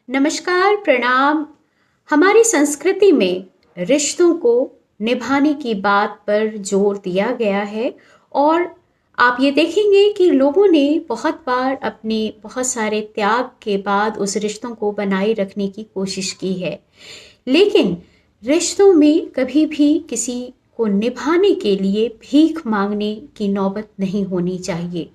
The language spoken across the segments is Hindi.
नमस्कार, प्रणाम। हमारी संस्कृति में रिश्तों को निभाने की बात पर जोर दिया गया है और आप ये देखेंगे कि लोगों ने बहुत बार अपने बहुत सारे त्याग के बाद उस रिश्तों को बनाए रखने की कोशिश की है। लेकिन रिश्तों में कभी भी किसी को निभाने के लिए भीख मांगने की नौबत नहीं होनी चाहिए।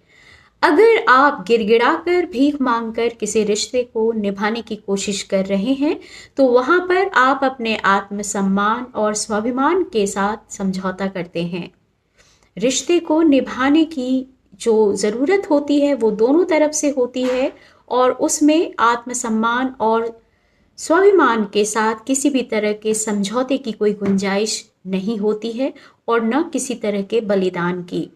अगर आप गिड़गिड़ाकर भीख मांगकर किसी रिश्ते को निभाने की कोशिश कर रहे हैं, तो वहां पर आप अपने आत्मसम्मान और स्वाभिमान के साथ समझौता करते हैं। रिश्ते को निभाने की जो ज़रूरत होती है वो दोनों तरफ से होती है और उसमें आत्मसम्मान और स्वाभिमान के साथ किसी भी तरह के समझौते की कोई गुंजाइश नहीं होती है और न किसी तरह के बलिदान की।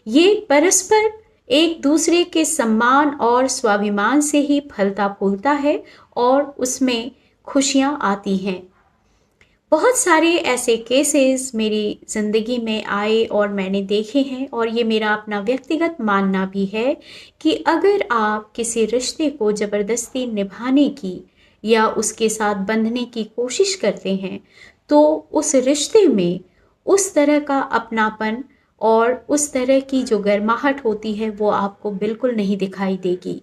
ये परस्पर एक दूसरे के सम्मान और स्वाभिमान से ही फलता फूलता है और उसमें खुशियां आती हैं। बहुत सारे ऐसे केसेस मेरी ज़िंदगी में आए और मैंने देखे हैं और ये मेरा अपना व्यक्तिगत मानना भी है कि अगर आप किसी रिश्ते को ज़बरदस्ती निभाने की या उसके साथ बंधने की कोशिश करते हैं, तो उस रिश्ते में उस तरह का अपनापन और उस तरह की जो गर्माहट होती है वो आपको बिल्कुल नहीं दिखाई देगी।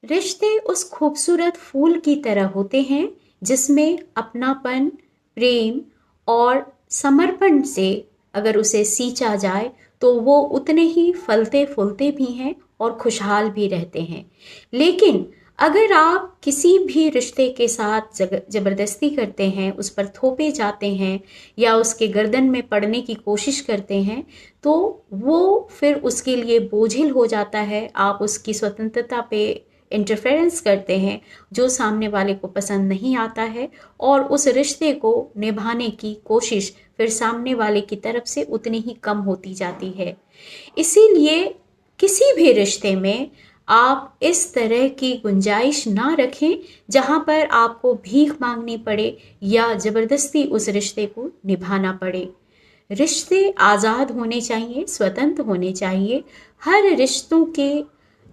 रिश्ते उस खूबसूरत फूल की तरह होते हैं जिसमें अपनापन, प्रेम और समर्पण से अगर उसे सींचा जाए तो वो उतने ही फलते फूलते भी हैं और खुशहाल भी रहते हैं। लेकिन अगर आप किसी भी रिश्ते के साथ ज़बरदस्ती करते हैं, उस पर थोपे जाते हैं या उसके गर्दन में पड़ने की कोशिश करते हैं, तो वो फिर उसके लिए बोझिल हो जाता है। आप उसकी स्वतंत्रता पे इंटरफेरेंस करते हैं जो सामने वाले को पसंद नहीं आता है और उस रिश्ते को निभाने की कोशिश फिर सामने वाले की तरफ से उतनी ही कम होती जाती है। इसीलिए किसी भी रिश्ते में आप इस तरह की गुंजाइश ना रखें जहां पर आपको भीख मांगनी पड़े या ज़बरदस्ती उस रिश्ते को निभाना पड़े। रिश्ते आज़ाद होने चाहिए, स्वतंत्र होने चाहिए। हर रिश्तों के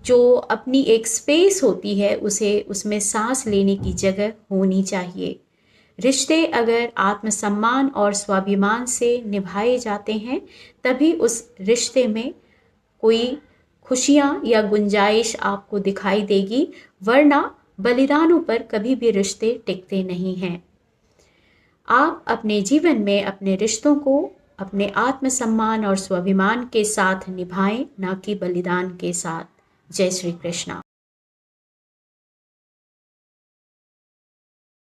जो अपनी एक स्पेस होती है उसे उसमें सांस लेने की जगह होनी चाहिए। रिश्ते अगर आत्मसम्मान और स्वाभिमान से निभाए जाते हैं तभी उस रिश्ते में कोई खुशियाँ या गुंजाइश आपको दिखाई देगी, वरना बलिदानों पर कभी भी रिश्ते टिकते नहीं हैं। आप अपने जीवन में अपने रिश्तों को अपने आत्मसम्मान और स्वाभिमान के साथ निभाएं, ना कि बलिदान के साथ। जय श्री कृष्णा।